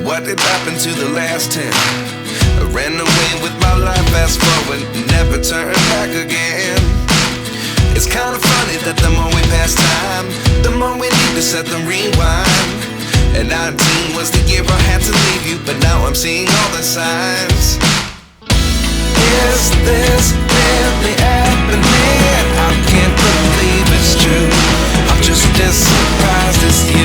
What did happen to the last 10? I ran away with my life, fast forward, never turn back again. It's kind of funny that the more we pass time, the more we need to set them rewind. And 19 was the year I had to leave you, but now I'm seeing all the signs. Is this really happening? I can't believe it's true. I'm just as surprised as you.